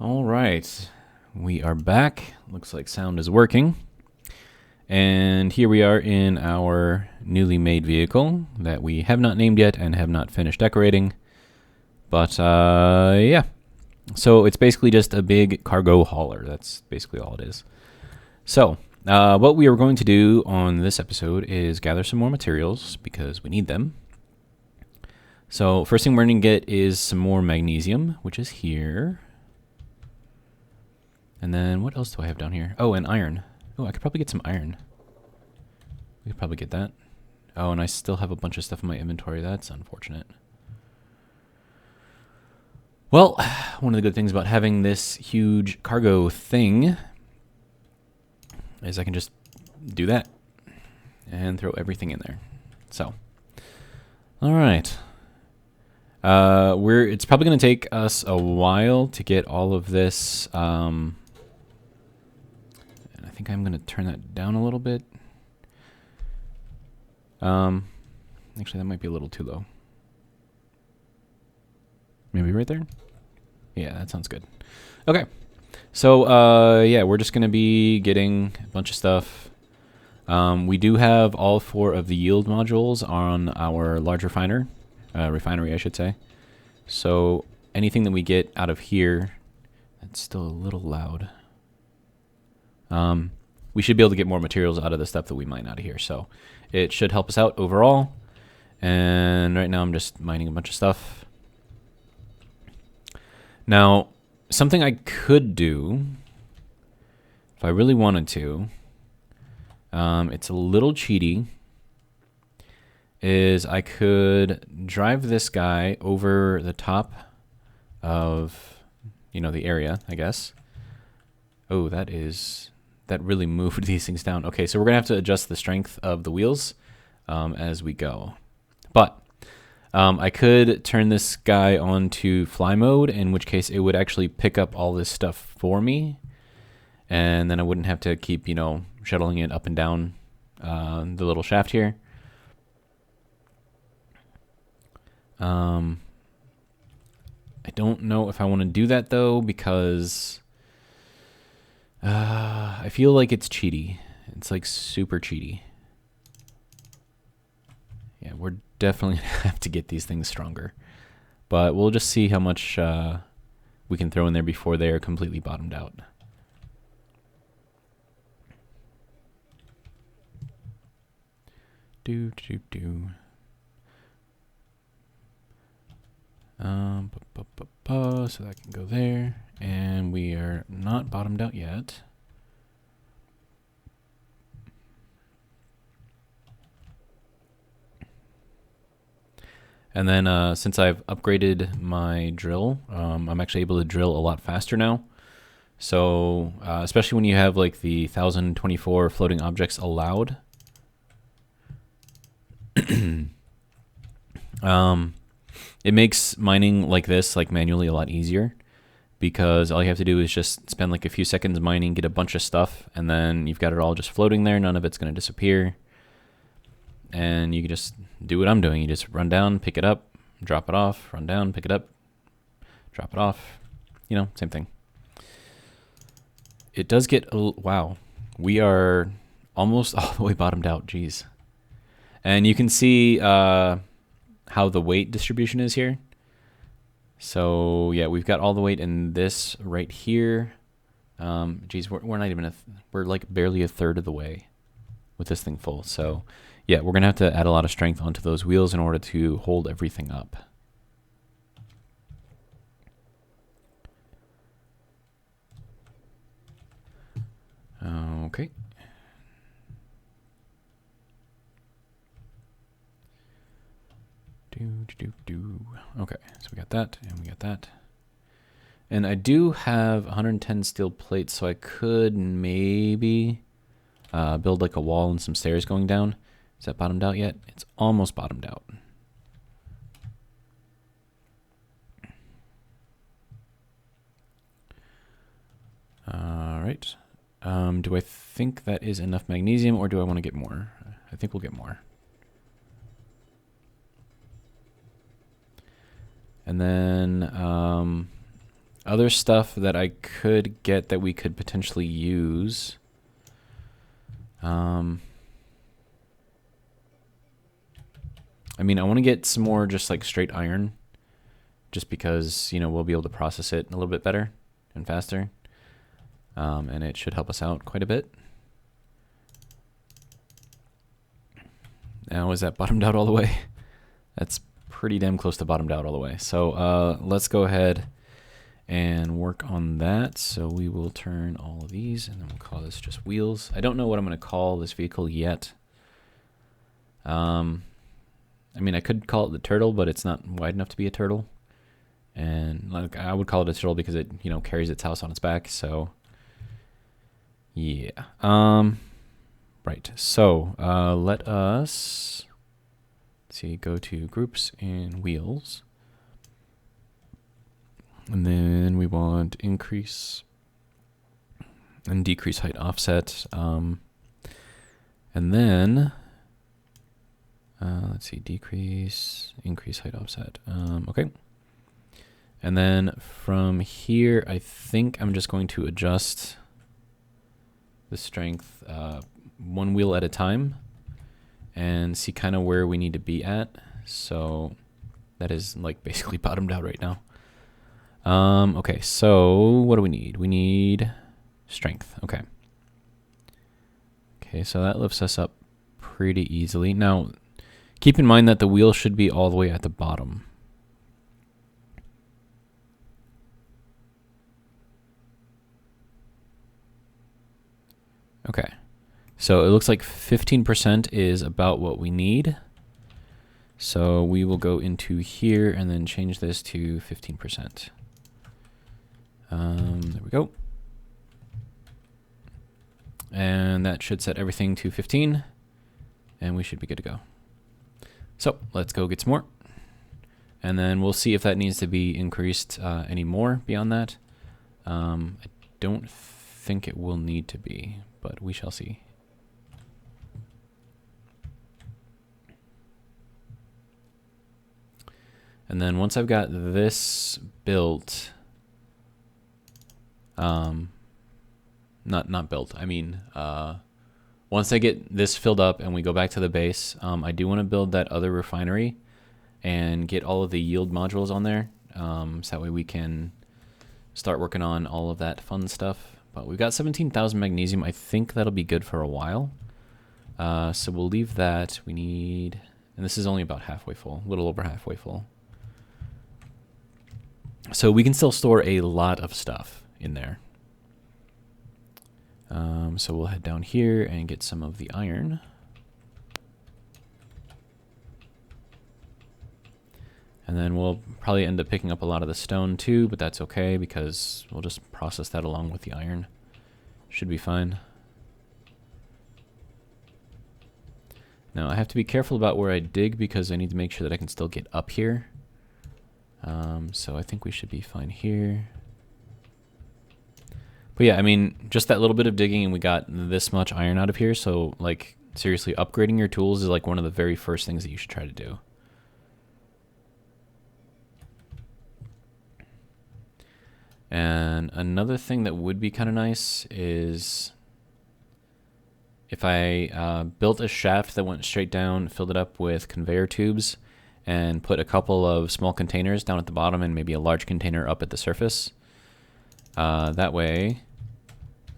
All right, we are back. Looks like sound is working. And here we are in our newly made vehicle that we have not named yet and have not finished decorating. But yeah, so it's basically just a big cargo hauler. That's basically all it is. So what we are going to do on this episode is gather some more materials because we need them. So first thing we're going to get is some more magnesium, which is here. And then what else do I have down here? Oh, and iron. Oh, I could probably get some iron. We could probably get that. Oh, and I still have a bunch of stuff in my inventory. That's unfortunate. Well, one of the good things about having this huge cargo thing is I can just do that and throw everything in there. So, all right. It's probably going to take us a while to get all of this. And I think I'm going to turn that down a little bit. Actually, that might be a little too low. Maybe right there? Yeah, that sounds good. Okay. So, yeah, we're just going to be getting a bunch of stuff. We do have all 4 of the yield modules on our large refinery, I should say. So anything that we get out of here, that's still a little loud. We should be able to get more materials out of the stuff that we mine out of here. So it should help us out overall. And right now I'm just mining a bunch of stuff. Now, something I could do, if I really wanted to, it's a little cheaty, is I could drive this guy over the top of, the area, I guess. Oh, that really moved these things down. Okay, so we're going to have to adjust the strength of the wheels as we go. But I could turn this guy on to fly mode, in which case it would actually pick up all this stuff for me. And then I wouldn't have to keep, shuttling it up and down the little shaft here. I don't know if I want to do that, though, because I feel like it's cheaty. It's like super cheaty. Yeah, we're definitely going to have to get these things stronger. But we'll just see how much we can throw in there before they are completely bottomed out. So that can go there. And we are not bottomed out yet. And then since I've upgraded my drill, I'm actually able to drill a lot faster now. So especially when you have like the 1024 floating objects allowed. It makes mining like this, like manually, a lot easier, because all you have to do is just spend like a few seconds mining, get a bunch of stuff, and then you've got it all just floating there. None of it's going to disappear. And you can just do what I'm doing. You just run down, pick it up, drop it off, run down, pick it up, drop it off. Same thing. It does get, wow, we are almost all the way bottomed out. Jeez. And you can see how the weight distribution is here. So yeah, we've got all the weight in this right here. Geez, we're not even we're like barely a third of the way with this thing full. So yeah, we're gonna have to add a lot of strength onto those wheels in order to hold everything up. Okay. Okay, so we got that, and we got that. And I do have 110 steel plates, so I could maybe build like a wall and some stairs going down. Is that bottomed out yet? It's almost bottomed out. All right. Do I think that is enough magnesium, or do I want to get more? I think we'll get more. And then other stuff that I could get that we could potentially use. I mean, I want to get some more just like straight iron, just because, you know, we'll be able to process it a little bit better and faster. And it should help us out quite a bit. Now, is that bottomed out all the way? That's pretty damn close to bottomed out all the way. So let's go ahead and work on that. So we will turn all of these, and then we'll call this just wheels. I don't know what I'm going to call this vehicle yet. I mean, I could call it the turtle, but it's not wide enough to be a turtle. And like, I would call it a turtle because it, you know, carries its house on its back. So yeah. Right. So let us see. Go to groups and wheels, and then we want increase and decrease height offset. And then let's see, decrease, increase height offset. Okay. And then from here, I think I'm just going to adjust the strength one wheel at a time and see kind of where we need to be at. So that is like basically bottomed out right now. Okay, so what do we need? We need strength. Okay. Okay, so that lifts us up pretty easily. Now, keep in mind that the wheel should be all the way at the bottom. Okay, so it looks like 15% is about what we need. So we will go into here and then change this to 15%. There we go. And that should set everything to 15, and we should be good to go. So let's go get some more. And then we'll see if that needs to be increased any more beyond that. I don't think it will need to be, but we shall see. And then once I've got this built, not built, I mean, once I get this filled up and we go back to the base, I do want to build that other refinery and get all of the yield modules on there. So that way we can start working on all of that fun stuff. But we've got 17,000 magnesium. I think that'll be good for a while. So we'll leave that. We need, and this is only about halfway full, a little over halfway full. So we can still store a lot of stuff in there. So we'll head down here and get some of the iron. And then we'll probably end up picking up a lot of the stone too, but that's okay because we'll just process that along with the iron. Should be fine. Now I have to be careful about where I dig because I need to make sure that I can still get up here. So I think we should be fine here. But yeah, I mean, just that little bit of digging and we got this much iron out of here. So like seriously, upgrading your tools is like one of the very first things that you should try to do. And another thing that would be kind of nice is if I built a shaft that went straight down, filled it up with conveyor tubes, and put a couple of small containers down at the bottom and maybe a large container up at the surface. That way,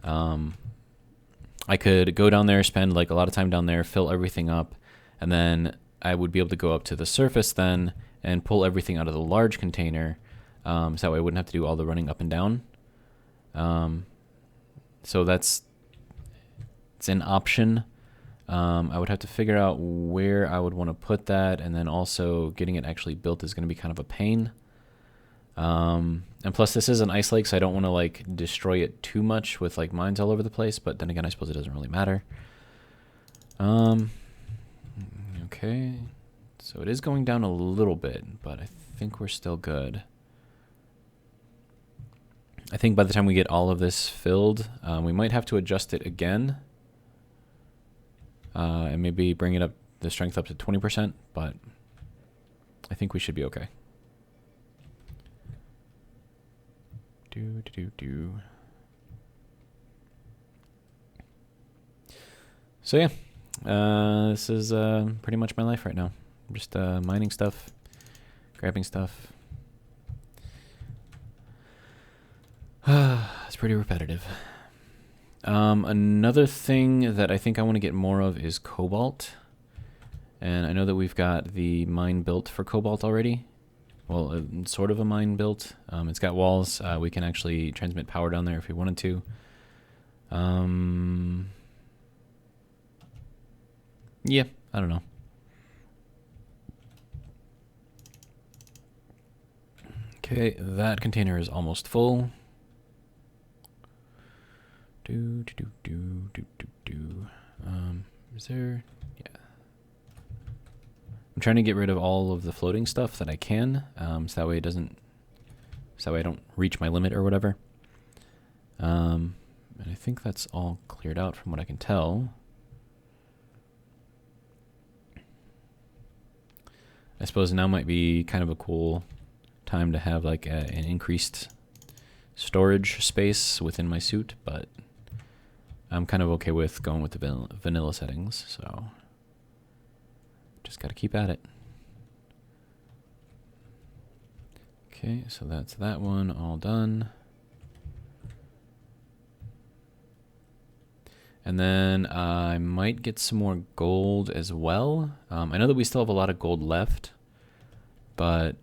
I could go down there, spend like a lot of time down there, fill everything up, and then I would be able to go up to the surface then and pull everything out of the large container. So that way I wouldn't have to do all the running up and down. So it's an option. I would have to figure out where I would want to put that, and then also getting it actually built is going to be kind of a pain. And plus this is an ice lake, so I don't want to like destroy it too much with like mines all over the place, but then again, I suppose it doesn't really matter. Okay, so it is going down a little bit, but I think we're still good. I think by the time we get all of this filled, we might have to adjust it again. And maybe bring it up, the strength up to 20%, but I think we should be okay. So yeah, this is pretty much my life right now. I'm just mining stuff, grabbing stuff. It's pretty repetitive. Another thing that I think I want to get more of is cobalt. And I know that we've got the mine built for cobalt already. Well, sort of a mine built. It's got walls. We can actually transmit power down there if we wanted to. Yeah, I don't know. Okay, that container is almost full. Is there? Yeah. I'm trying to get rid of all of the floating stuff that I can, so that way it doesn't. So that way I don't reach my limit or whatever. And I think that's all cleared out from what I can tell. I suppose now might be kind of a cool time to have like an increased storage space within my suit, but I'm kind of okay with going with the vanilla settings, so just got to keep at it. Okay, so that's that one all done. And then I might get some more gold as well. I know that we still have a lot of gold left, but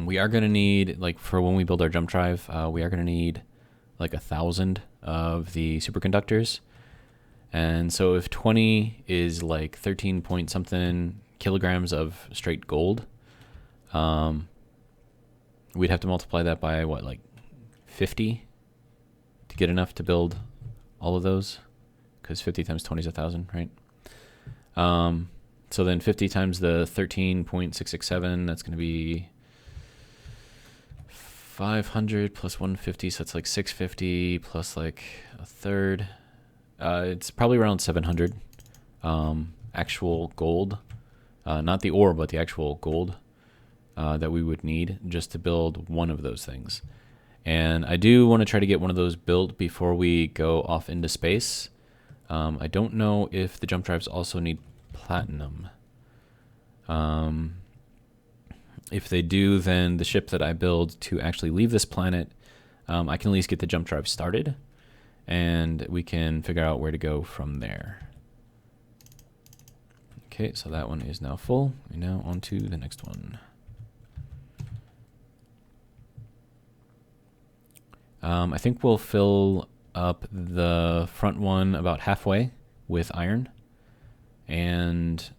we are going to need, like for when we build our jump drive, we are going to need like 1,000 of the superconductors. And so if 20 is like 13 point something kilograms of straight gold, we'd have to multiply that by what, like 50 to get enough to build all of those, because 50 times 20 is 1,000, right? So then 50 times the 13.667, that's going to be 500 plus 150, so it's like 650 plus like a third. It's probably around 700 actual gold, not the ore, but the actual gold that we would need just to build one of those things. And I do want to try to get one of those built before we go off into space. I don't know if the jump drives also need platinum. If they do, then the ship that I build to actually leave this planet, I can at least get the jump drive started, and we can figure out where to go from there. Okay, so that one is now full. And now on to the next one. I think we'll fill up the front one about halfway with iron, and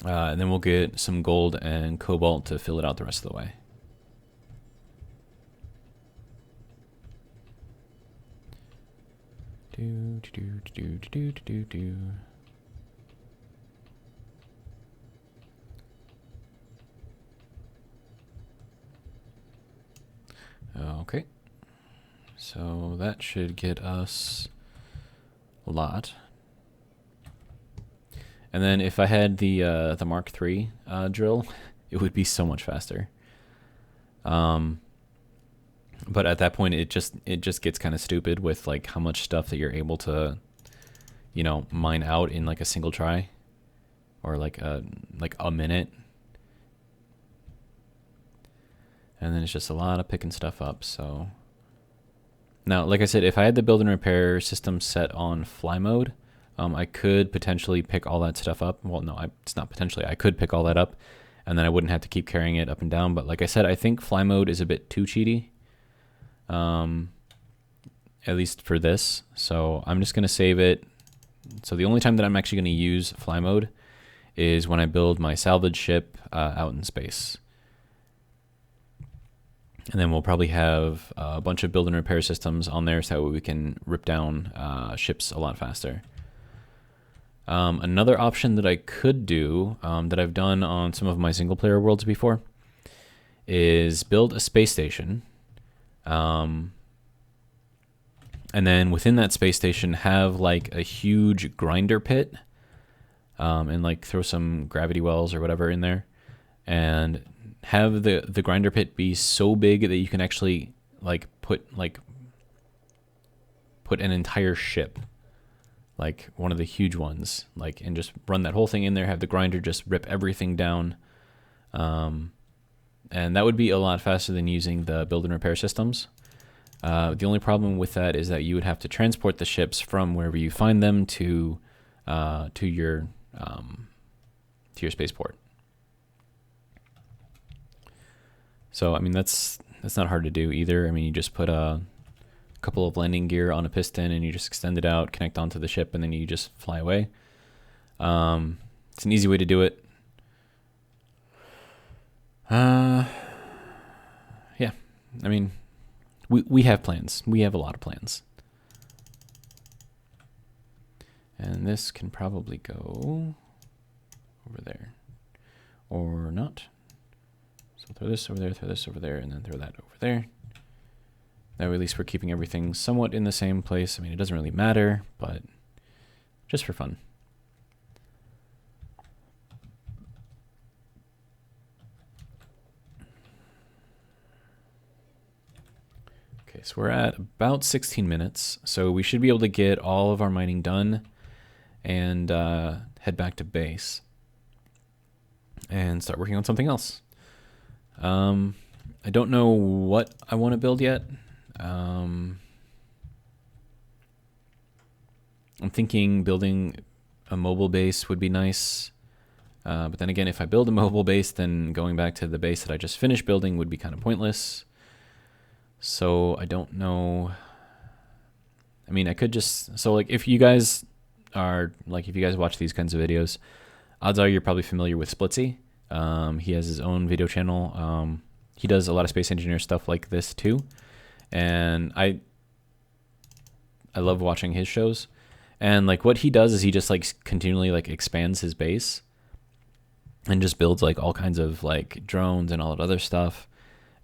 then we'll get some gold and cobalt to fill it out the rest of the way. Okay, so that should get us a lot. And then if I had the Mark III drill, it would be so much faster. But at that point, it just gets kind of stupid with like how much stuff that you're able to, you know, mine out in like a single try, or like a minute. And then it's just a lot of picking stuff up. So now, like I said, if I had the build and repair system set on fly mode, I could potentially pick all that stuff up. Well, no, it's not potentially. I could pick all that up, and then I wouldn't have to keep carrying it up and down. But like I said, I think fly mode is a bit too cheaty, at least for this. So I'm just going to save it. So the only time that I'm actually going to use fly mode is when I build my salvage ship out in space. And then we'll probably have a bunch of build and repair systems on there so that we can rip down ships a lot faster. Another option that I could do, that I've done on some of my single player worlds before, is build a space station. And then within that space station have like a huge grinder pit, and like throw some gravity wells or whatever in there, and have the grinder pit be so big that you can actually like put an entire ship, like one of the huge ones, like, and just run that whole thing in there, have the grinder just rip everything down. And that would be a lot faster than using the build and repair systems. The only problem with that is that you would have to transport the ships from wherever you find them to your spaceport. So I mean that's not hard to do either. I mean, you just put a couple of landing gear on a piston and you just extend it out, connect onto the ship, and then you just fly away. It's an easy way to do it. Yeah, I mean, we have plans. We have a lot of plans. And this can probably go over there. Or not. So throw this over there, and then throw that over there. That way at least we're keeping everything somewhat in the same place. I mean, it doesn't really matter, but just for fun. Okay, so we're at about 16 minutes, so we should be able to get all of our mining done and head back to base and start working on something else. I don't know what I want to build yet. I'm thinking building a mobile base would be nice. But then again, if I build a mobile base, then going back to the base that I just finished building would be kind of pointless. So I don't know. I mean, I could just, so like if you guys watch these kinds of videos, odds are you're probably familiar with Splitsy. He has his own video channel. He does a lot of space engineer stuff like this too. And I love watching his shows. And like what he does is he just like continually like expands his base and just builds like all kinds of like drones and all that other stuff.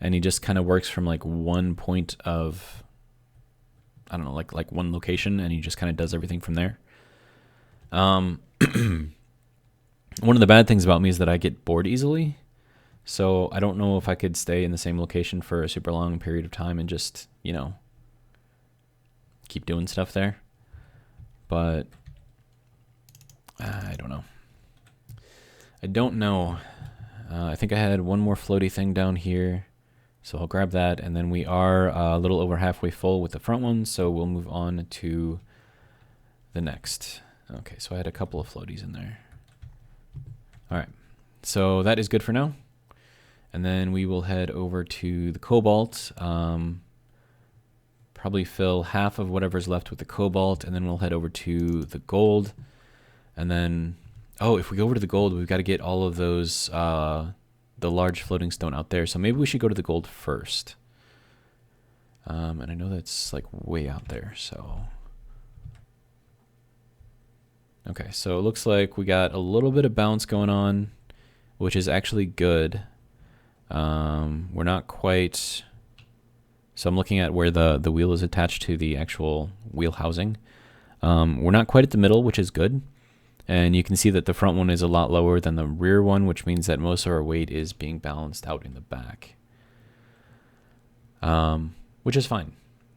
And he just kind of works from like one point of, I don't know, like one location, and he just kind of does everything from there. One of the bad things about me is that I get bored easily. So I don't know if I could stay in the same location for a super long period of time and just, you know, keep doing stuff there. But I don't know. I think I had one more floaty thing down here. So I'll grab that, and then we are a little over halfway full with the front one, so we'll move on to the next. Okay, so I had a couple of floaties in there. All right, so that is good for now. And then we will head over to the cobalt. Probably fill half of whatever's left with the cobalt, and then we'll head over to the gold. And then, oh, if we go over to the gold, we've got to get all of those, the large floating stone out there. So maybe we should go to the gold first. And I know that's like way out there, so. Okay, so it looks like we got a little bit of bounce going on, which is actually good. We're not quite, so I'm looking at where the wheel is attached to the actual wheel housing. We're not quite at the middle, which is good. And you can see that the front one is a lot lower than the rear one, which means that most of our weight is being balanced out in the back. Which is fine.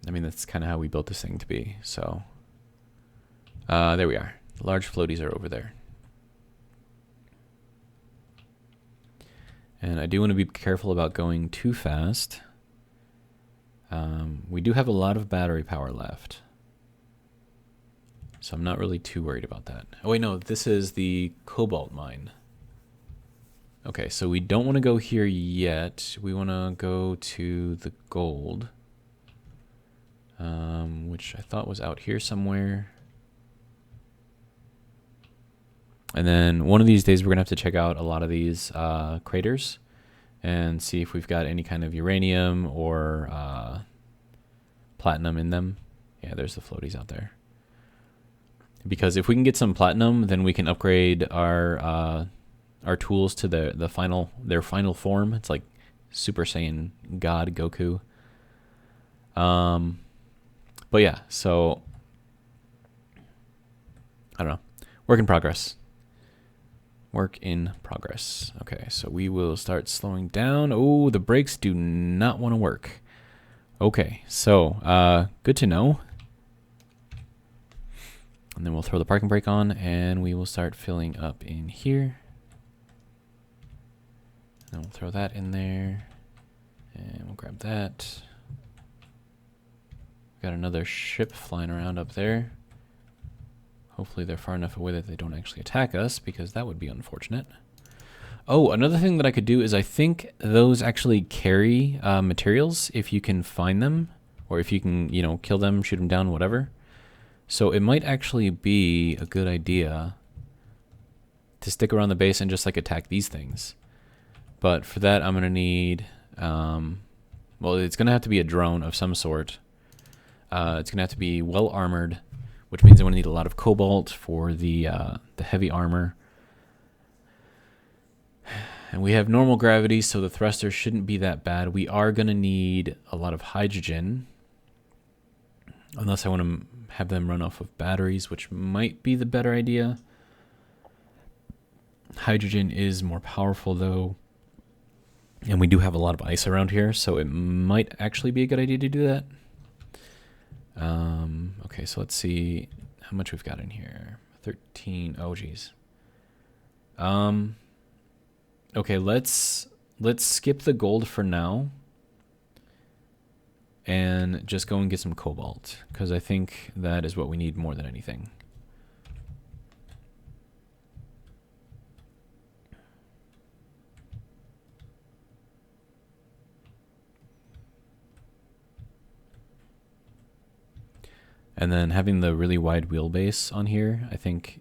I mean, that's kind of how we built this thing to be. So there we are. The large floaties are over there. And I do want to be careful about going too fast. We do have a lot of battery power left. So I'm not really too worried about that. Oh wait, no, this is the cobalt mine. Okay, so we don't want to go here yet. We want to go to the gold. Which I thought was out here somewhere. And then one of these days we're going to have to check out a lot of these craters and see if we've got any kind of uranium or platinum in them. Yeah, there's the floaties out there. Because if we can get some platinum, then we can upgrade our tools to their final form. It's like Super Saiyan God Goku. But yeah, so I don't know. Work in progress. Work in progress. Okay, so we will start slowing down. Oh, the brakes do not want to work. Okay, so good to know. And then we'll throw the parking brake on and we will start filling up in here. And we'll throw that in there. And we'll grab that. Got another ship flying around up there. Hopefully they're far enough away that they don't actually attack us, because that would be unfortunate. Oh, another thing that I could do is I think those actually carry materials if you can find them, or if you can, you know, kill them, shoot them down, whatever. So it might actually be a good idea to stick around the base and just like attack these things. But for that, I'm gonna need, well, it's gonna have to be a drone of some sort. It's gonna have to be well armored, which means I'm gonna need a lot of cobalt for the heavy armor. And we have normal gravity, so the thrusters shouldn't be that bad. We are gonna need a lot of hydrogen, unless I want to have them run off of batteries, which might be the better idea. Hydrogen is more powerful though, and we do have a lot of ice around here, so it might actually be a good idea to do that. Okay, so let's see how much we've got in here. 13. Oh, geez. Okay, let's skip the gold for now and just go and get some cobalt, because I think that is what we need more than anything. And then having the really wide wheelbase on here, I think,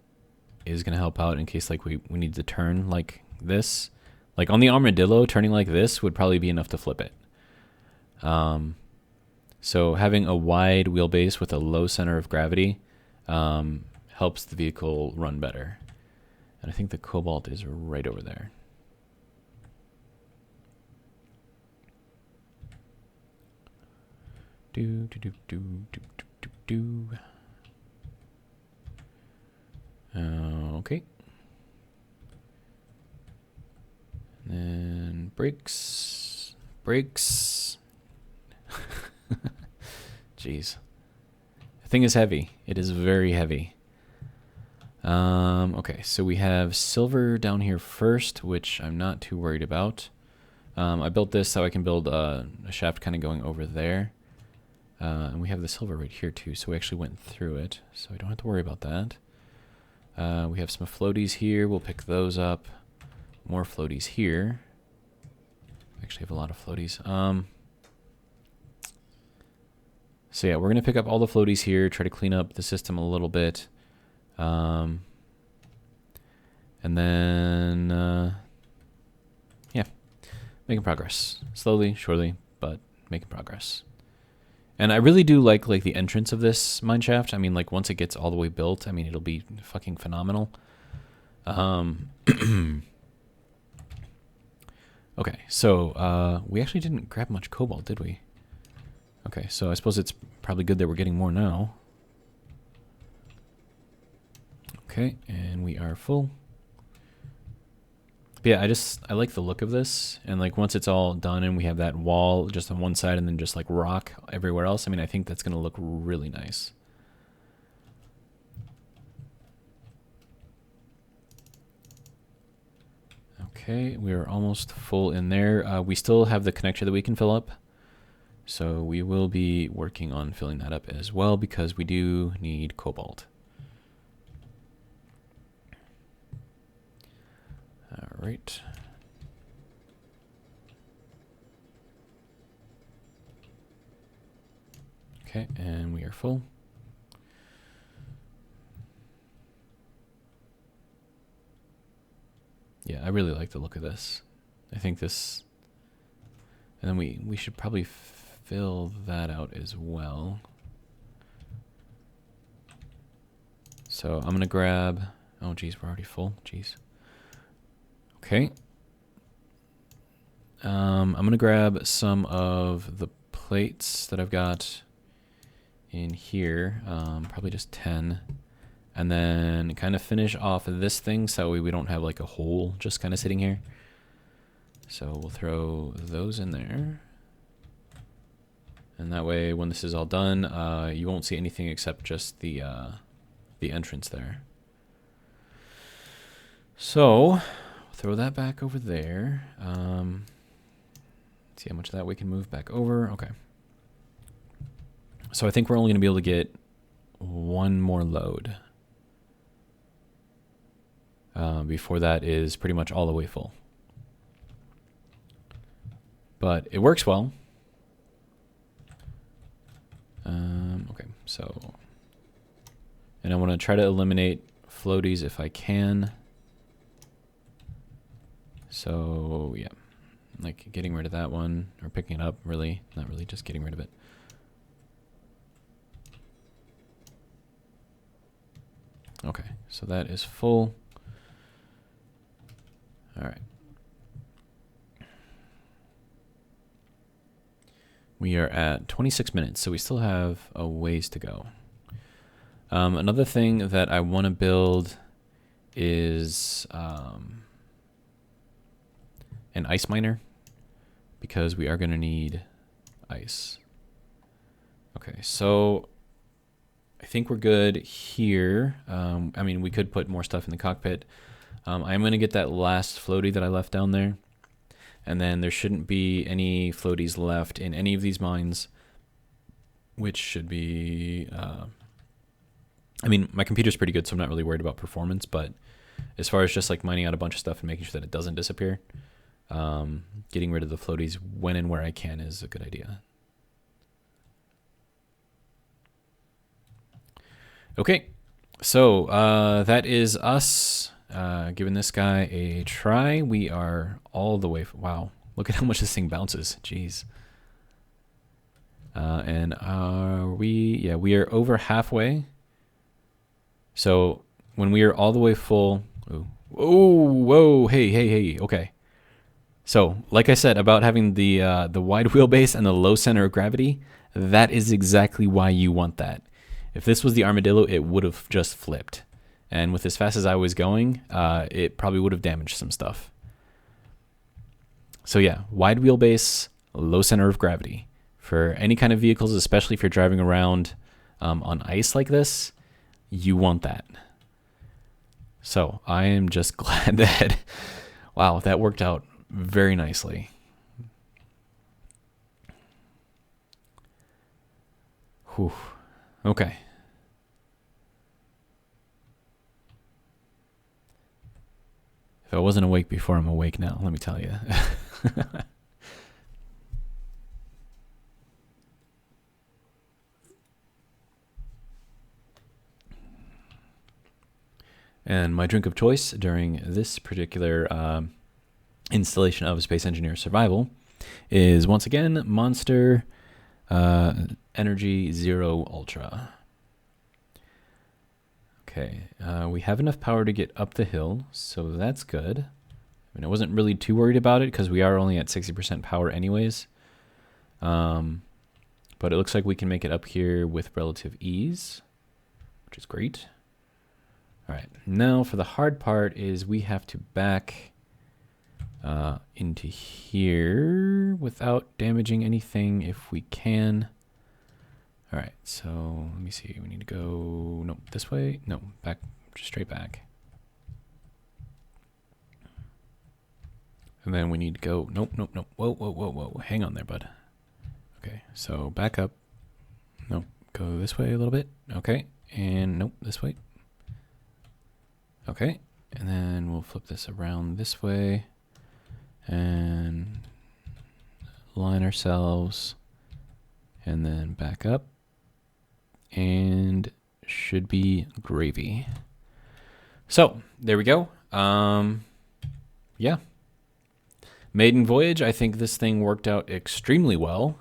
is going to help out in case like we need to turn like this. Like on the Armadillo, turning like this would probably be enough to flip it. So having a wide wheelbase with a low center of gravity helps the vehicle run better. And I think the cobalt is right over there. Okay. And then brakes. Jeez. The thing is heavy. It is very heavy. Okay, so we have silver down here first, which I'm not too worried about. I built this so I can build a shaft kind of going over there. And we have the silver right here too, so we actually went through it, so I don't have to worry about that. We have some floaties here. We'll pick those up. More floaties here. We actually have a lot of floaties. So yeah, we're going to pick up all the floaties here, try to clean up the system a little bit. And then, yeah, making progress. Slowly, surely, but making progress. And I really do like the entrance of this mineshaft. I mean, like, once it gets all the way built, I mean, it'll be fucking phenomenal. Okay, so we actually didn't grab much cobalt, did we? Okay, so I suppose it's probably good that we're getting more now. Okay, and we are full. But yeah, I like the look of this, and like once it's all done and we have that wall just on one side and then just like rock everywhere else, I mean, I think that's gonna look really nice. Okay, we are almost full in there. We still have the connector that we can fill up, so we will be working on filling that up as well because we do need cobalt. All right. Okay, and we are full. Yeah, I really like the look of this. I think this, and then we should probably fill that out as well. So I'm gonna grab, oh geez, we're already full, geez. Okay. I'm gonna grab some of the plates that I've got in here, probably just 10. and then kind of finish off this thing so we don't have like a hole just kind of sitting here. So we'll throw those in there. And that way, when this is all done, you won't see anything except just the entrance there. So, throw that back over there. See how much of that we can move back over. Okay. So I think we're only going to be able to get one more load. Before that is pretty much all the way full. But it works well. Okay, so... And I want to try to eliminate floaties if I can. So, yeah. Like getting rid of that one, or picking it up, really. Not really, just getting rid of it. Okay, so that is full. All right. We are at 26 minutes, so we still have a ways to go. Another thing that I want to build is an ice miner, because we are going to need ice. Okay, so I think we're good here. I mean, we could put more stuff in the cockpit. I'm going to get that last floaty that I left down there. And then there shouldn't be any floaties left in any of these mines, which should be... I mean, my computer's pretty good, so I'm not really worried about performance, but as far as just like mining out a bunch of stuff and making sure that it doesn't disappear, getting rid of the floaties when and where I can is a good idea. Okay, so that is us giving this guy a try. We are all the way... Wow, look at how much this thing bounces. Jeez. And are we... Yeah, we are over halfway. So when we are all the way full... Ooh. Oh, whoa, hey, okay. So, like I said about having the wide wheelbase and the low center of gravity, that is exactly why you want that. If this was the Armadillo, it would have just flipped. And with as fast as I was going, it probably would have damaged some stuff. So yeah, wide wheelbase, low center of gravity. For any kind of vehicles, especially if you're driving around on ice like this, you want that. So I am just glad that, wow, that worked out very nicely. Whew. Okay. If I wasn't awake before, I'm awake now, let me tell you. And my drink of choice during this particular installation of Space Engineer Survival is once again Monster Energy Zero Ultra. Okay, we have enough power to get up the hill, so that's good. I mean, I wasn't really too worried about it because we are only at 60% power anyways. But it looks like we can make it up here with relative ease, which is great. All right, now for the hard part is we have to back into here without damaging anything if we can. All right, so let me see. We need to go, no, this way. No, back, just straight back. And then we need to go, nope. Whoa. Hang on there, bud. Okay, so back up. Nope, go this way a little bit. Okay, and nope, this way. Okay, and then we'll flip this around this way and line ourselves and then back up. And should be gravy. So there we go. Yeah. Maiden voyage. I think this thing worked out extremely well.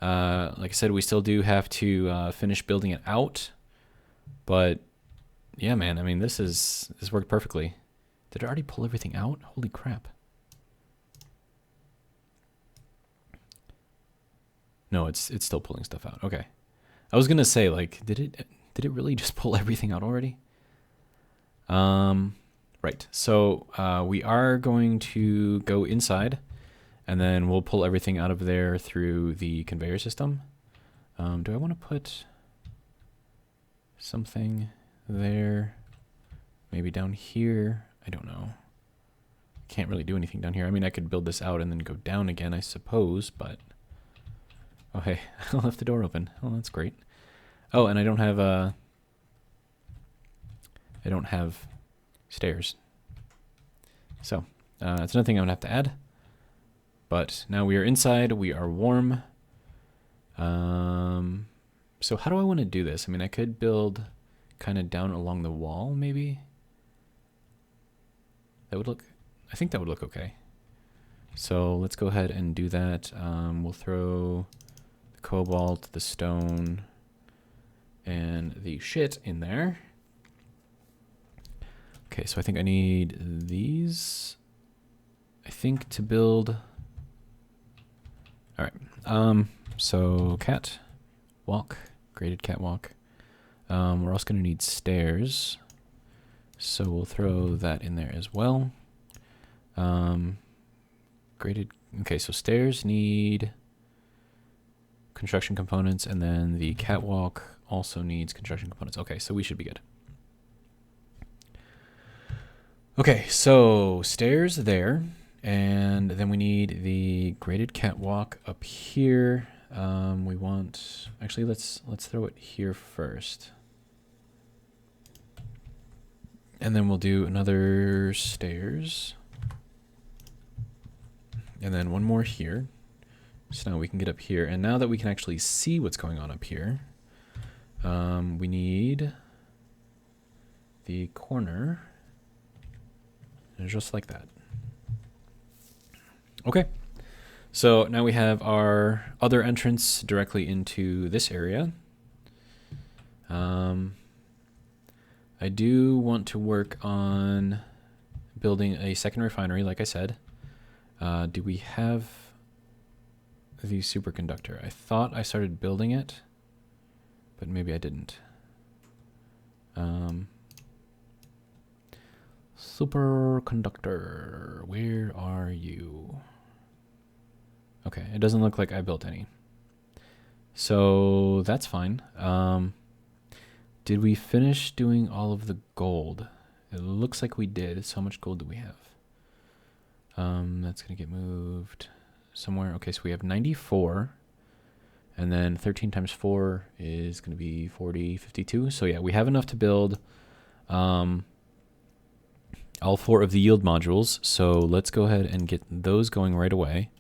Like I said, we still do have to finish building it out. But yeah, man. I mean, this worked perfectly. Did it already pull everything out? Holy crap. No, it's still pulling stuff out. Okay. I was gonna say, like, did it really just pull everything out already? Right. So we are going to go inside, and then we'll pull everything out of there through the conveyor system. Do I want to put something there? Maybe down here? I don't know. Can't really do anything down here. I mean, I could build this out and then go down again, I suppose, but... Oh, hey, I left the door open. Oh, that's great. Oh, and I don't have stairs. So, it's another thing I'm gonna have to add. But now we are inside, we are warm. So how do I want to do this? I mean, I could build kind of down along the wall, maybe? That would look, I think that would look okay. So let's go ahead and do that. We'll throw the cobalt, the stone, and the shit in there. Okay, so I think I need these, I think, to build. All right, so catwalk, graded catwalk. We're also gonna need stairs, so we'll throw that in there as well. Graded, okay, so stairs need construction components, and then the catwalk also needs construction components. Okay, so we should be good. Okay, so stairs there, and then we need the graded catwalk up here. We want, actually, let's throw it here first. And then we'll do another stairs. And then one more here. So now we can get up here. And now that we can actually see what's going on up here, we need the corner. Just like that. Okay. So now we have our other entrance directly into this area. I do want to work on building a second refinery, like I said. Do we have the superconductor? I thought I started building it, but maybe I didn't. Superconductor, where are you? Okay, it doesn't look like I built any. So that's fine. Did we finish doing all of the gold? It looks like we did. So how much gold do we have? That's going to get moved somewhere. Okay, so we have 94. And then 13 times 4 is going to be 40, 52. So yeah, we have enough to build all 4 of the yield modules. So let's go ahead and get those going right away.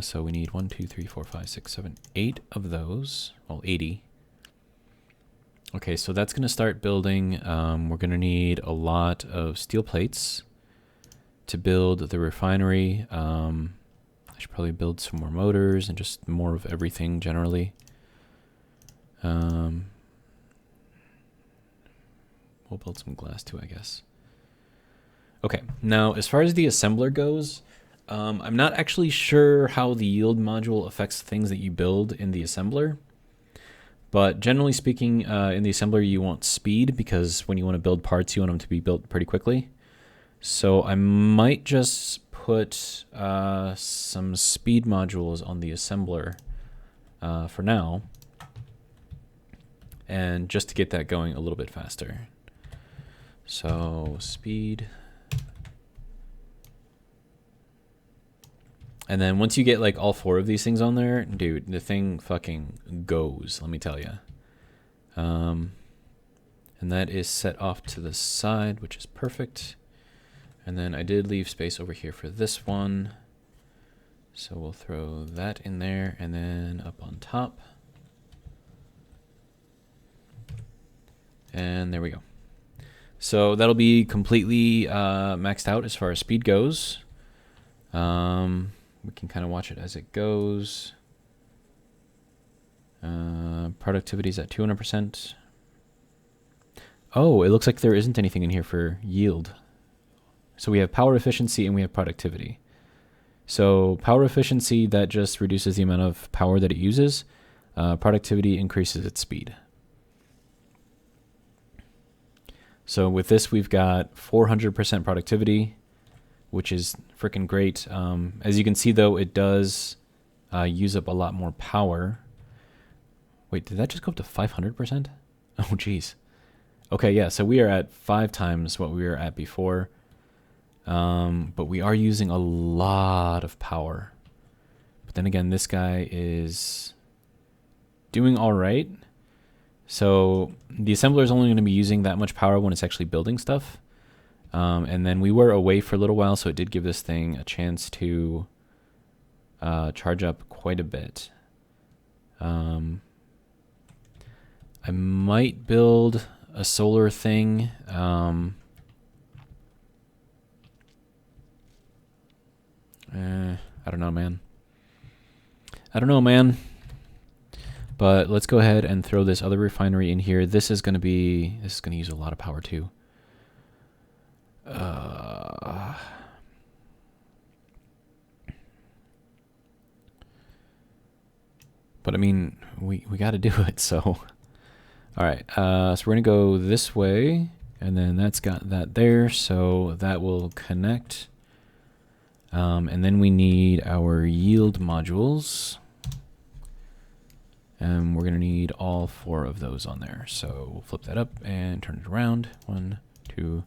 So we need 1, 2, 3, 4, 5, 6, 7, 8 of those. Well, 80. Okay, so that's going to start building. We're going to need a lot of steel plates to build the refinery. I should probably build some more motors and just more of everything generally. We'll build some glass too, I guess. Okay, now as far as the assembler goes, I'm not actually sure how the yield module affects things that you build in the assembler. But generally speaking, in the assembler, you want speed because when you want to build parts, you want them to be built pretty quickly. So I might just put some speed modules on the assembler for now. And just to get that going a little bit faster. So speed. And then once you get like all 4 of these things on there, dude, the thing fucking goes, let me tell you. And that is set off to the side, which is perfect. And then I did leave space over here for this one. So we'll throw that in there and then up on top. And there we go. So that'll be completely maxed out as far as speed goes. We can kind of watch it as it goes. Productivity is at 200%. Oh, it looks like there isn't anything in here for yield. So we have power efficiency and we have productivity. So power efficiency, that just reduces the amount of power that it uses. Productivity increases its speed. So with this, we've got 400% productivity, which is freaking great. As you can see, though, it does use up a lot more power. Wait, did that just go up to 500%? Oh, geez. Okay, yeah, so we are at 5 times what we were at before. But we are using a lot of power. But then again, this guy is doing all right. So the assembler is only going to be using that much power when it's actually building stuff. And then we were away for a little while, so it did give this thing a chance to charge up quite a bit. I might build a solar thing. I don't know, man. But let's go ahead and throw this other refinery in here. This is going to use a lot of power too. But I mean, we got to do it. So, all right. So we're gonna go this way, and then that's got that there. So that will connect. And then we need our yield modules. And we're going to need all 4 of those on there. So we'll flip that up and turn it around. 1, 2,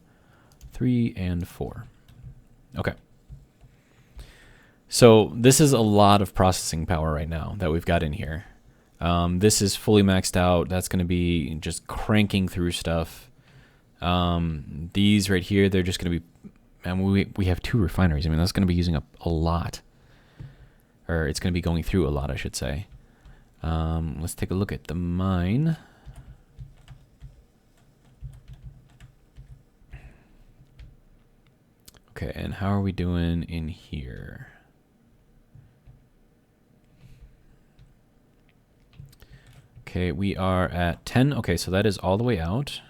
3, and 4. Okay. So this is a lot of processing power right now that we've got in here. This is fully maxed out. That's going to be just cranking through stuff. These right here, they're just going to be... And we have 2 refineries. I mean, that's going to be using up a lot. Or it's going to be going through a lot, I should say. Let's take a look at the mine. Okay, and how are we doing in here? Okay, we are at 10. Okay, so that is all the way out.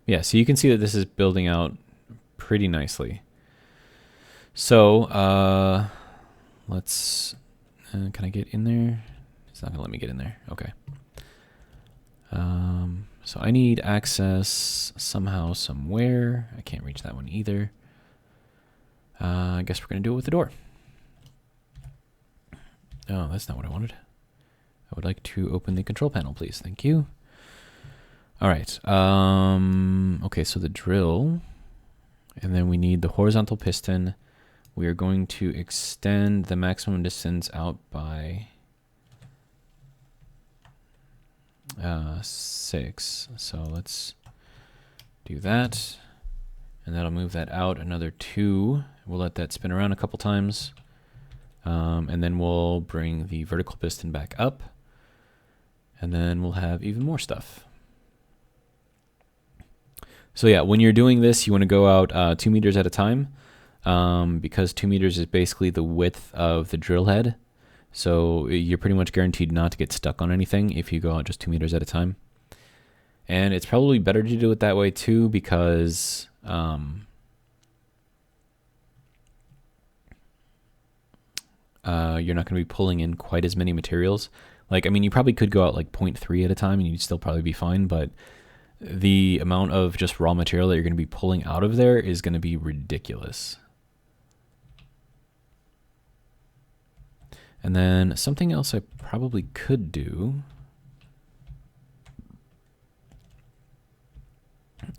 Yeah, so you can see that this is building out pretty nicely. So, let's, can I get in there? It's not gonna let me get in there. Okay. So I need access somehow, somewhere. I can't reach that one either. I guess we're gonna do it with the door. Oh, that's not what I wanted. I would like to open the control panel, please. Thank you. All right. Okay, so the drill, and then we need the horizontal piston. We are going to extend the maximum distance out by 6. So let's do that. And that'll move that out another 2. We'll let that spin around a couple times. And then we'll bring the vertical piston back up. And then we'll have even more stuff. So yeah, when you're doing this, you want to go out 2 meters at a time. Because 2 meters is basically the width of the drill head. So you're pretty much guaranteed not to get stuck on anything if you go out just 2 meters at a time. And it's probably better to do it that way too, because you're not going to be pulling in quite as many materials. Like, I mean, you probably could go out like 0.3 at a time and you'd still probably be fine, but the amount of just raw material that you're going to be pulling out of there is going to be ridiculous. And then something else I probably could do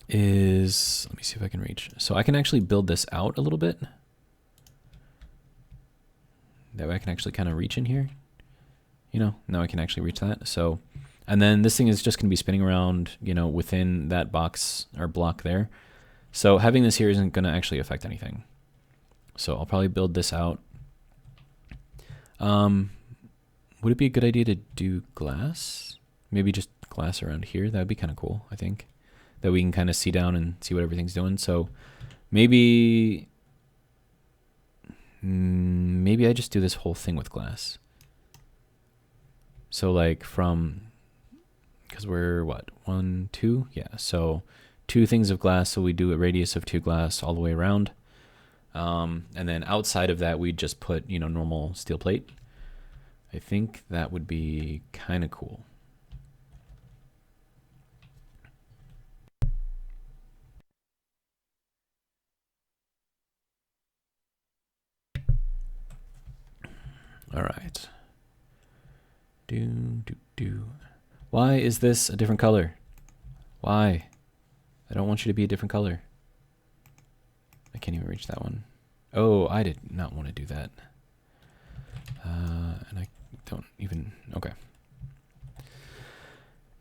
is, let me see if I can reach. So I can actually build this out a little bit. That way I can actually kind of reach in here. You know, now I can actually reach that. So, and then this thing is just going to be spinning around, you know, within that box or block there. So having this here isn't going to actually affect anything. So I'll probably build this out. Would it be a good idea to do glass? Maybe just glass around here. That would be kind of cool, I think. That we can kind of see down and see what everything's doing. So maybe I just do this whole thing with glass. So like from, because we're what, 1, 2? Yeah, so 2 things of glass. So we do a radius of 2 glass all the way around. And then outside of that, we just put, you know, normal steel plate. I think that would be kind of cool. All right. Do. Why is this a different color? Why? I don't want you to be a different color. I can't even reach that one. Oh, I did not want to do that. And I don't even... Okay.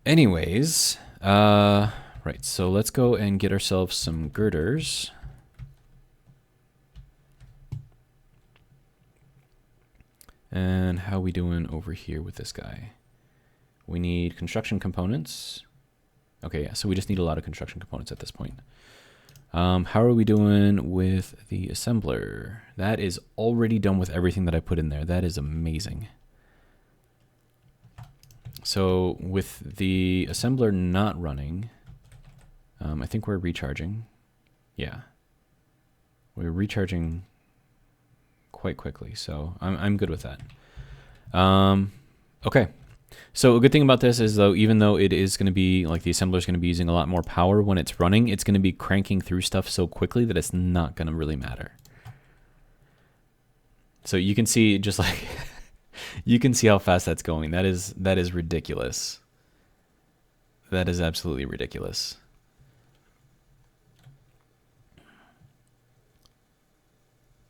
Anyways, right, so let's go and get ourselves some girders. And how we doing over here with this guy? We need construction components. Okay, yeah, so we just need a lot of construction components at this point. How are we doing with the assembler? That is already done with everything that I put in there. That is amazing. So with the assembler not running, I think we're recharging. Yeah, we're recharging quite quickly, so I'm good with that. Okay. So a good thing about this is, though, even though it is going to be, like, the assembler is going to be using a lot more power when it's running, it's going to be cranking through stuff so quickly that it's not going to really matter. So you can see, just like, you can see how fast that's going. That is ridiculous. That is absolutely ridiculous.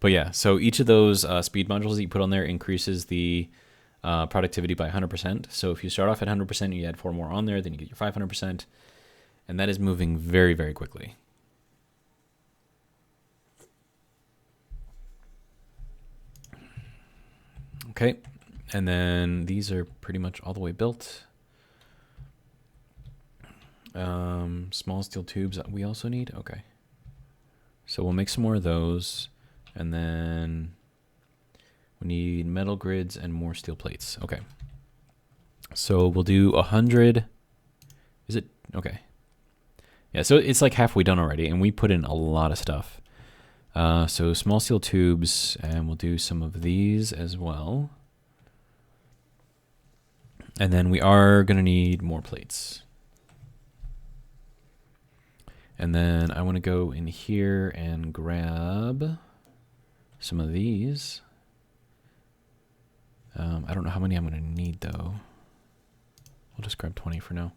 But yeah, so each of those speed modules that you put on there increases the productivity by 100%. So if you start off at 100% and you add 4 more on there, then you get your 500%. And that is moving very, very quickly. Okay, and then these are pretty much all the way built. Small steel tubes we also need. Okay, so we'll make some more of those, and then we need metal grids and more steel plates. Okay, so we'll do 100. Is it okay? Yeah, so it's like halfway done already, and we put in a lot of stuff. So small steel tubes, and we'll do some of these as well. And then we are going to need more plates. And then I want to go in here and grab some of these. I don't know how many I'm going to need, though. We'll just grab 20 for now.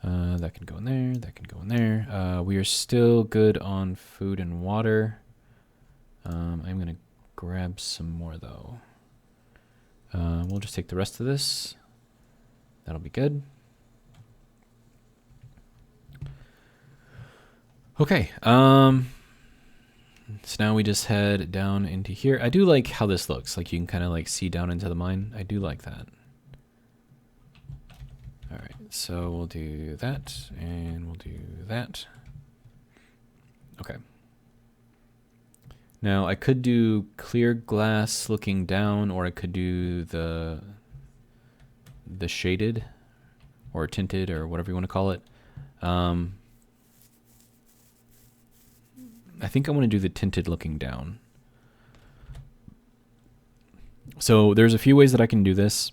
That can go in there. That can go in there. We are still good on food and water. I'm going to grab some more, though. We'll just take the rest of this. That'll be good. Okay. So now we just head down into here. I do like how this looks. Like you can kind of like see down into the mine. I do like that. All right. So we'll do that and we'll do that. Okay. Now I could do clear glass looking down, or I could do the shaded or tinted or whatever you want to call it. I think I want to do the tinted looking down. So there's a few ways that I can do this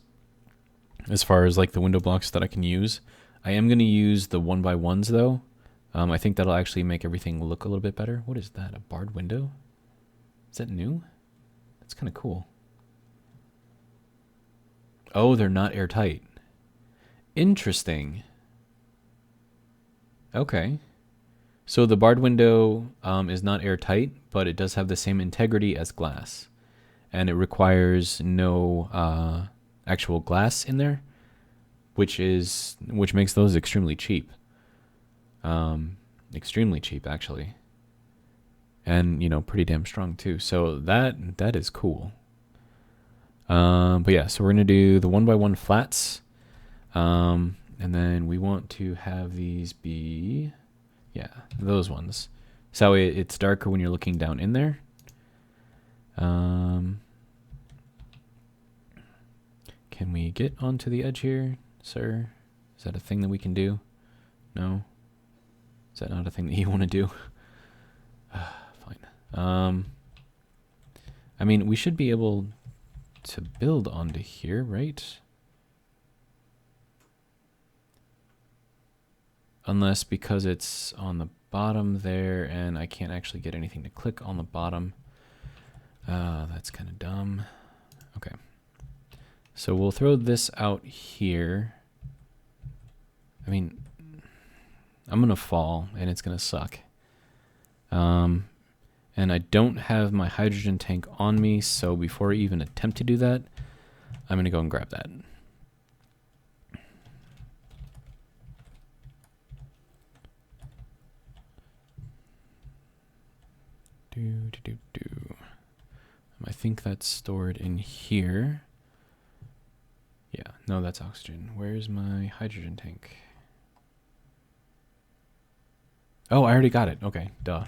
as far as like the window blocks that I can use. I am going to use the 1x1s though. I think that'll actually make everything look a little bit better. What is that? A barred window? Is that new? That's kind of cool. Oh, they're not airtight. Interesting. Okay. So the barred window is not airtight, but it does have the same integrity as glass. And it requires no actual glass in there, which makes those extremely cheap. Extremely cheap, actually. And, you know, pretty damn strong, too. So that is cool. But yeah, so we're going to do the 1x1 flats. And then we want to have these be... Yeah, those ones. So it's darker when you're looking down in there. Can we get onto the edge here, sir? Is that a thing that we can do? No? Is that not a thing that you want to do? Fine. I mean, we should be able to build onto here, right? Unless because it's on the bottom there and I can't actually get anything to click on the bottom. That's kind of dumb. Okay. So we'll throw this out here. I mean, I'm going to fall, and it's going to suck. And I don't have my hydrogen tank on me, so before I even attempt to do that, I'm going to go and grab that. I think that's stored in here. Yeah, no, that's oxygen. Where's my hydrogen tank? Oh, I already got it. Okay, duh.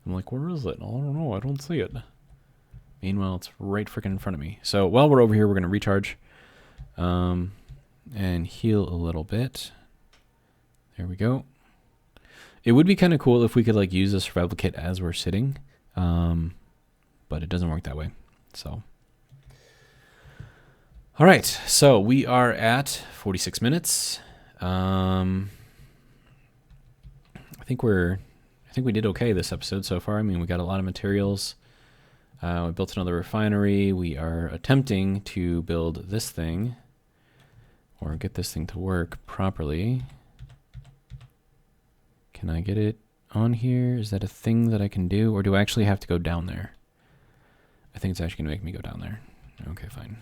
I'm like, where is it? I don't know. I don't see it. Meanwhile, it's right freaking in front of me. So while we're over here, we're going to recharge and heal a little bit. There we go. It would be kind of cool if we could like use a survival kit as we're sitting, but it doesn't work that way. So, all right. So we are at 46 minutes. I think we did okay this episode so far. I mean, we got a lot of materials. We built another refinery. We are attempting to build this thing or get this thing to work properly. Can I get it on here? Is that a thing that I can do, or do I actually have to go down there? I think it's actually going to make me go down there. Okay, fine.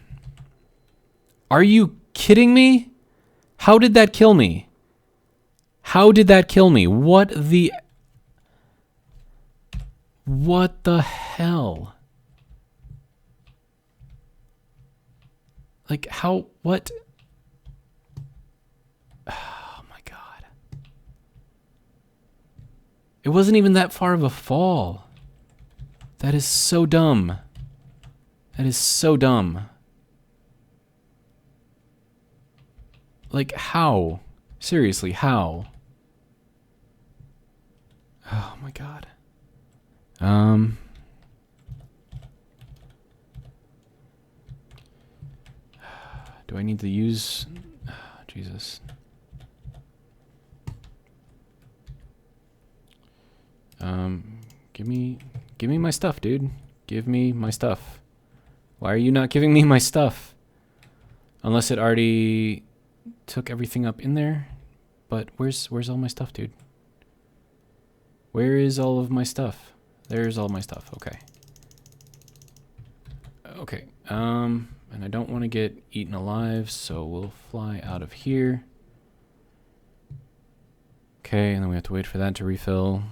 Are you kidding me? How did that kill me? How did that kill me? What the hell? Like, how, what? Oh my God. It wasn't even that far of a fall. That is so dumb. That is so dumb. Like, how? Seriously, how? Oh my God. Do I need to use... Jesus. Give me my stuff, dude. Give me my stuff. Why are you not giving me my stuff? Unless it already took everything up in there. But where's all my stuff, dude? Where is all of my stuff? There's all my stuff. Okay. Okay. And I don't want to get eaten alive, so we'll fly out of here. Okay, and then we have to wait for that to refill.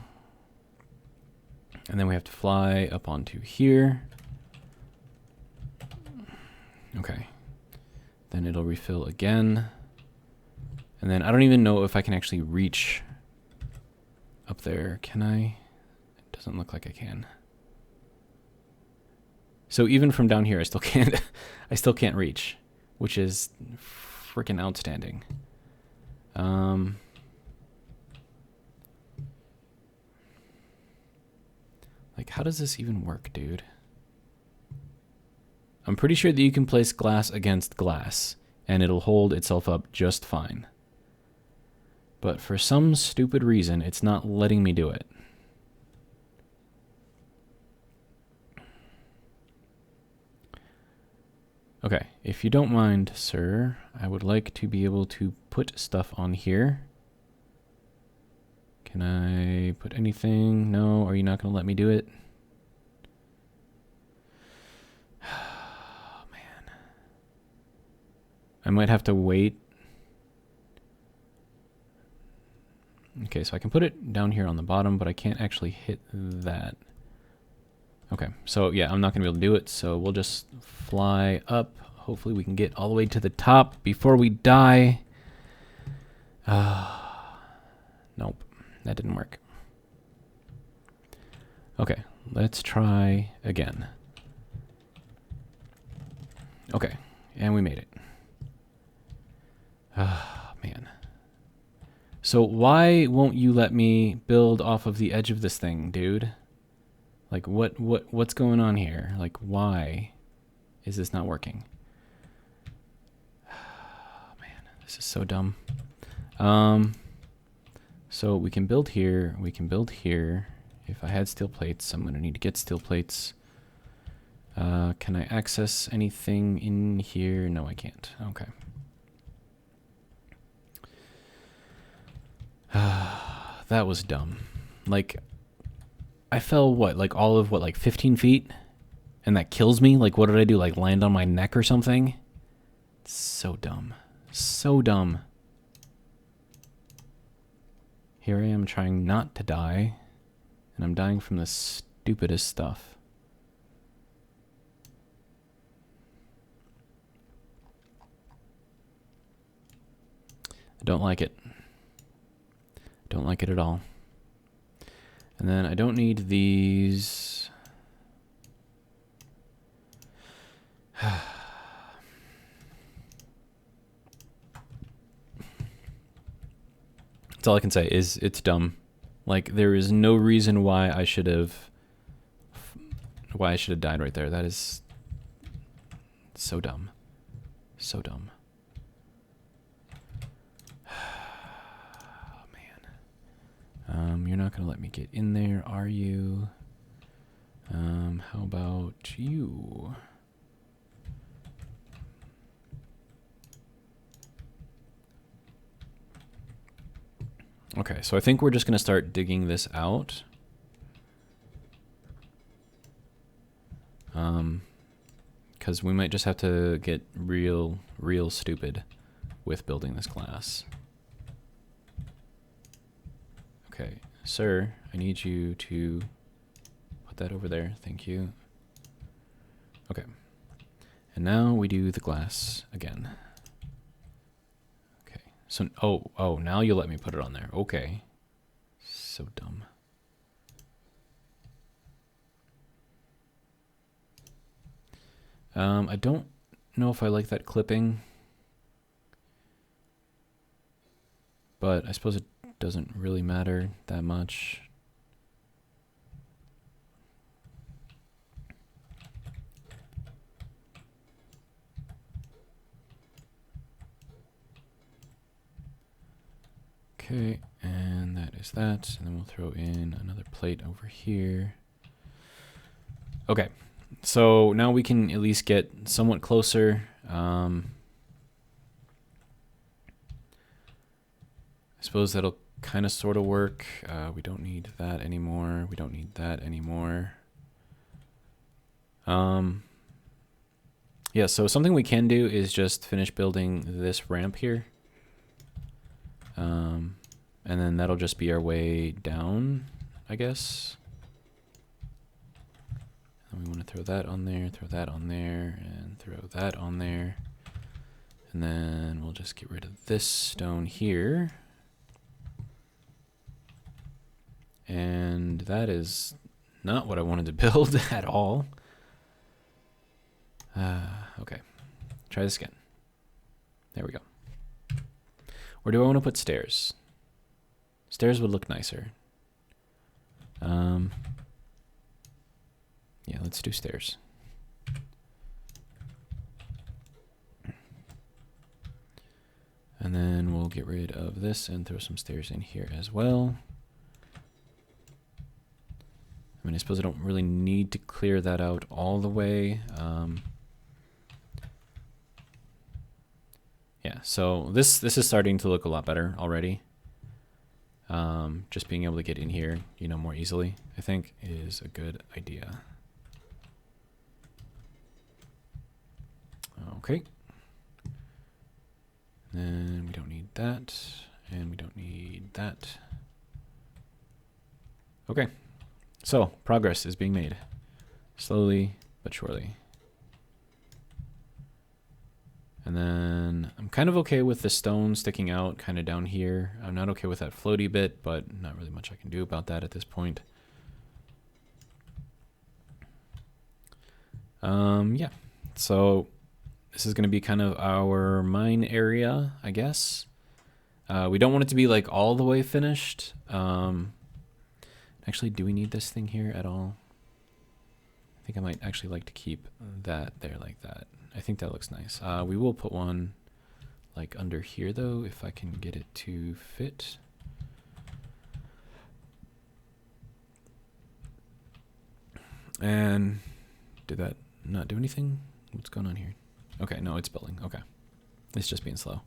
And then we have to fly up onto here. Okay. Then it'll refill again. And then I don't even know if I can actually reach up there. Can I? It doesn't look like I can. So even from down here, I still can't reach, which is freaking outstanding. Like, how does this even work, dude? I'm pretty sure that you can place glass against glass, and it'll hold itself up just fine. But for some stupid reason, it's not letting me do it. Okay, if you don't mind, sir, I would like to be able to put stuff on here. Can I put anything? No, are you not going to let me do it? Oh, man. I might have to wait. Okay, so I can put it down here on the bottom, but I can't actually hit that. Okay, so yeah, I'm not going to be able to do it, so we'll just fly up. Hopefully we can get all the way to the top before we die. Nope, that didn't work. Okay, let's try again. Okay, and we made it. Man. So why won't you let me build off of the edge of this thing, dude? Like, what's going on here? Like, why is this not working? Oh, man, this is so dumb. So we can build here. We can build here. If I had steel plates, I'm going to need to get steel plates. Can I access anything in here? No, I can't. Okay. That was dumb. Like, I fell, what, like all of, what, like 15 feet? And that kills me? Like, what did I do? Like, land on my neck or something? So dumb. So dumb. Here I am trying not to die, and I'm dying from the stupidest stuff. I don't like it. Don't like it at all. And then I don't need these. That's all I can say is it's dumb. Like, there is no reason why I should have died right there. That is so dumb. So dumb. Oh, man. You're not going to let me get in there, are you? How about you? Okay, so I think we're just going to start digging this out. Because we might just have to get real stupid with building this glass. Okay, sir, I need you to put that over there. Thank you. Okay. And now we do the glass again. Okay. So, oh, now you'll let me put it on there. Okay. So dumb. I don't know if I like that clipping, but I suppose it doesn't really matter that much. Okay, and that is that, and then we'll throw in another plate over here. Okay, so now we can at least get somewhat closer. I suppose that'll kind of sort of work. We don't need that anymore. We don't need that anymore. Yeah, so something we can do is just finish building this ramp here. And then that'll just be our way down, I guess. And we want to throw that on there, throw that on there, and throw that on there. And then we'll just get rid of this stone here. And that is not what I wanted to build at all. Okay, try this again. There we go. Or do I want to put stairs? Stairs would look nicer. Yeah, let's do stairs. And then we'll get rid of this and throw some stairs in here as well. I mean, I suppose I don't really need to clear that out all the way. Yeah, so this is starting to look a lot better already. Just being able to get in here, you know, more easily, I think, is a good idea. Okay. Then we don't need that, and we don't need that. Okay. So, progress is being made. Slowly, but surely. And then I'm kind of okay with the stone sticking out kind of down here. I'm not okay with that floaty bit, but not really much I can do about that at this point. Yeah. So this is going to be kind of our mine area, I guess. We don't want it to be like all the way finished. Actually, do we need this thing here at all? I think I might actually like to keep that there like that. I think that looks nice. We will put one like under here though, if I can get it to fit. And did that not do anything? What's going on here? Okay, no, it's building. Okay. It's just being slow.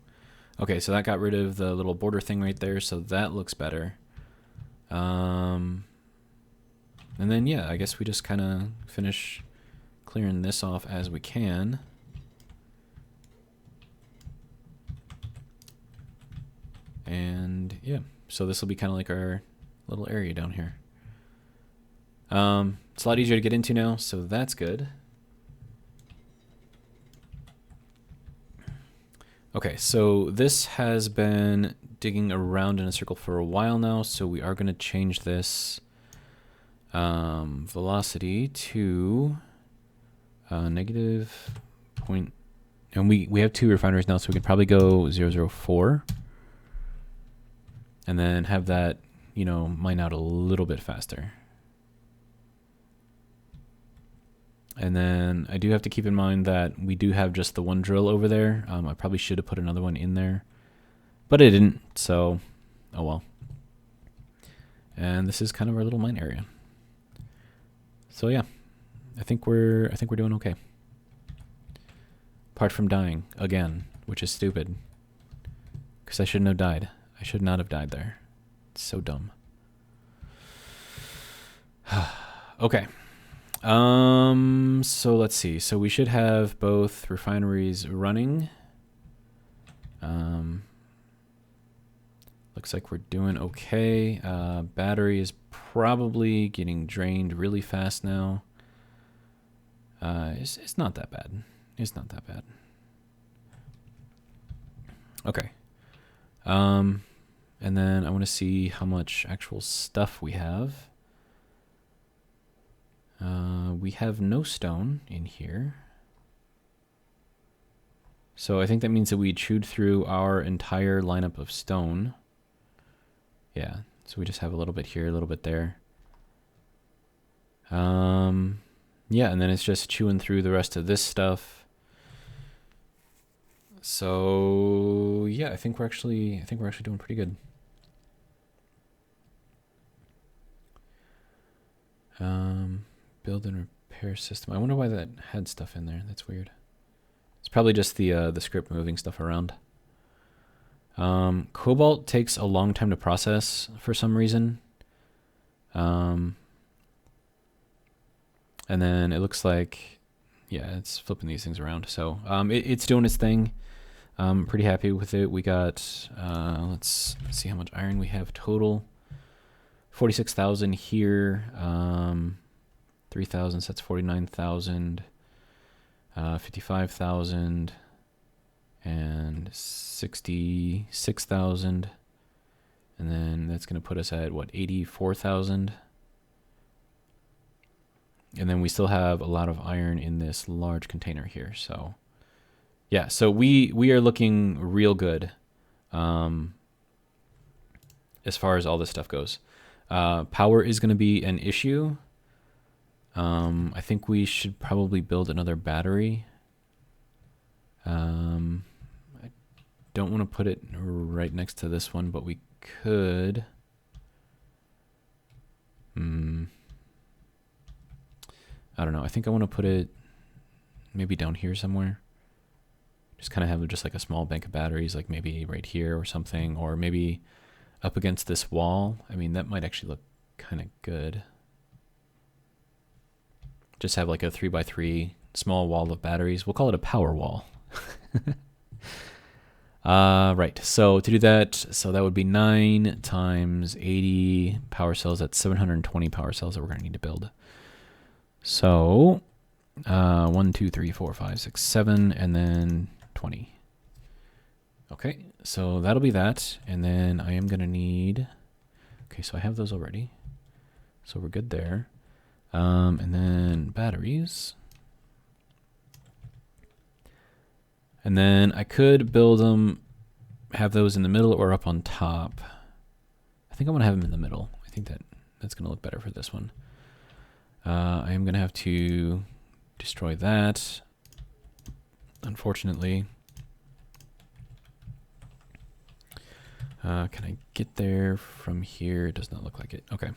Okay, so that got rid of the little border thing right there, so that looks better. And then, yeah, I guess we just kind of finish clearing this off as we can. And, yeah, so this will be kind of like our little area down here. It's a lot easier to get into now, so that's good. Okay, so this has been digging around in a circle for a while now, so we are going to change this velocity to negative point, and we have 2 refineries now, so we could probably go 004, and then have that, you know, mine out a little bit faster. And then I do have to keep in mind that we do have just the one drill over there. I probably should have put another one in there, but I didn't, so oh well. And this is kind of our little mine area. So yeah, I think we're doing okay. Apart from dying again, which is stupid, because I shouldn't have died. I should not have died there. It's so dumb. Okay. So let's see. So we should have both refineries running. Looks like we're doing okay. Battery is probably getting drained really fast now. It's not that bad. It's not that bad. Okay. And then I want to see how much actual stuff we have. We have no stone in here. So I think that means that we chewed through our entire lineup of stone. Yeah, so we just have a little bit here, a little bit there. Yeah, and then it's just chewing through the rest of this stuff. So yeah, I think we're actually doing pretty good. Build and repair system. I wonder why that had stuff in there. That's weird. It's probably just the script moving stuff around. Cobalt takes a long time to process for some reason. And then it looks like, yeah, it's flipping these things around. So it's doing its thing. I'm pretty happy with it. We got, let's see how much iron we have total. 46,000 here. 3,000, so that's 49,000, 55,000, and 66,000. And then that's going to put us at, what, 84,000? And then we still have a lot of iron in this large container here. So, yeah, so we are looking real good as far as all this stuff goes. Power is going to be an issue. I think we should probably build another battery. I don't want to put it right next to this one, but we could. I don't know. I think I want to put it maybe down here somewhere. Just kind of have just like a small bank of batteries, like maybe right here or something, or maybe up against this wall. I mean, that might actually look kind of good. Just have like a 3x3 small wall of batteries. We'll call it a power wall. Right, so to do that, so that would be 9 times 80 power cells. That's 720 power cells that we're going to need to build. So 1, 2, 3, 4, 5, 6, 7, and then 20. Okay, so that'll be that. And then I am going to need, okay, so I have those already. So we're good there. And then batteries. And then I could build them, have those in the middle or up on top. I think I want to have them in the middle. I think that's going to look better for this one. I am going to have to destroy that, unfortunately. Can I get there from here? It does not look like it. Okay.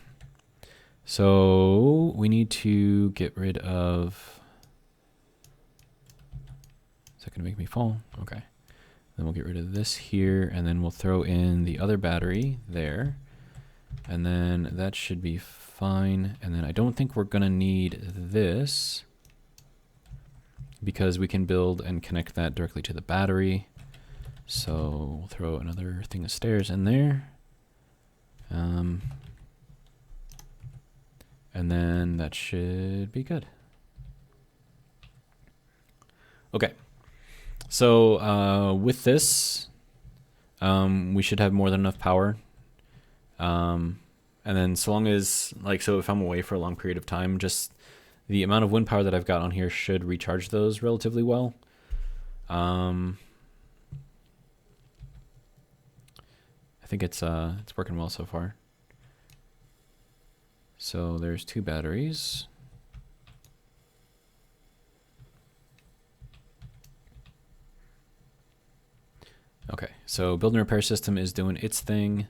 So we need to get rid of that going to make me fall? Okay. Then we'll get rid of this here, and then we'll throw in the other battery there. And then that should be fine. And then I don't think we're going to need this because we can build and connect that directly to the battery. So we'll throw another thing of stairs in there. And then that should be good. Okay. So with this, we should have more than enough power. And then so long as, like, so if I'm away for a long period of time, just the amount of wind power that I've got on here should recharge those relatively well. I think it's working well so far. So there's 2 batteries. Okay, so build and repair system is doing its thing.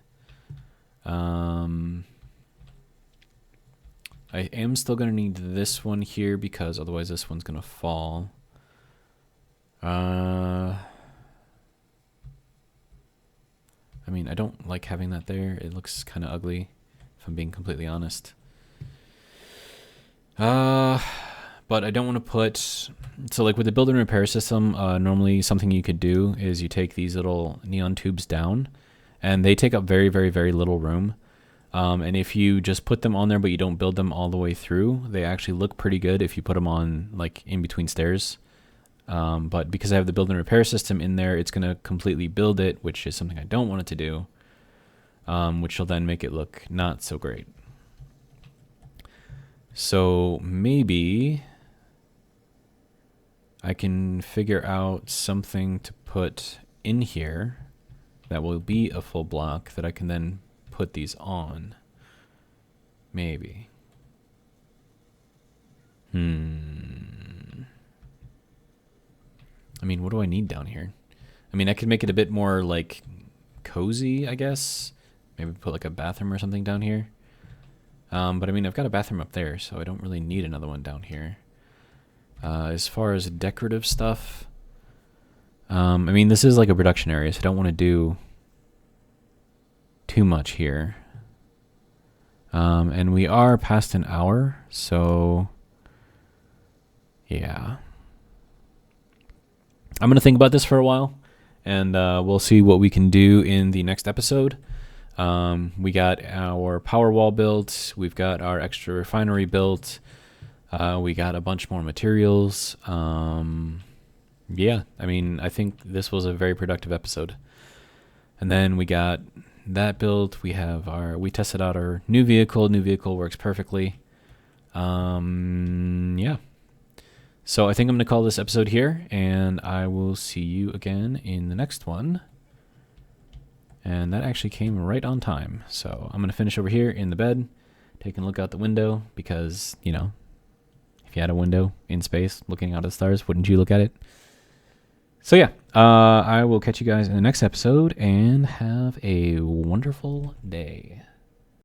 I am still going to need this one here because otherwise this one's going to fall. I mean, I don't like having that there. It looks kind of ugly, if I'm being completely honest. But I don't want to put, so like with the build and repair system, normally something you could do is you take these little neon tubes down, and they take up very, very, very little room. And if you just put them on there, but you don't build them all the way through, they actually look pretty good if you put them on like in between stairs. But because I have the build and repair system in there, it's going to completely build it, which is something I don't want it to do, which will then make it look not so great. So maybe I can figure out something to put in here that will be a full block that I can then put these on. Maybe. I mean, what do I need down here? I mean, I could make it a bit more like cozy, I guess. Maybe put like a bathroom or something down here. But I mean, I've got a bathroom up there, so I don't really need another one down here. As far as decorative stuff, I mean, this is like a production area, so I don't want to do too much here. And we are past an hour, so yeah. I'm going to think about this for a while, and we'll see what we can do in the next episode. We got our power wall built. We've got our extra refinery built. We got a bunch more materials. Yeah, I mean, I think this was a very productive episode. And then we got that built. We tested out our new vehicle. New vehicle works perfectly. Yeah. So I think I'm going to call this episode here, and I will see you again in the next one. And that actually came right on time. So I'm going to finish over here in the bed, taking a look out the window, because, you know, if you had a window in space looking out at the stars, wouldn't you look at it? So yeah, I will catch you guys in the next episode, and have a wonderful day.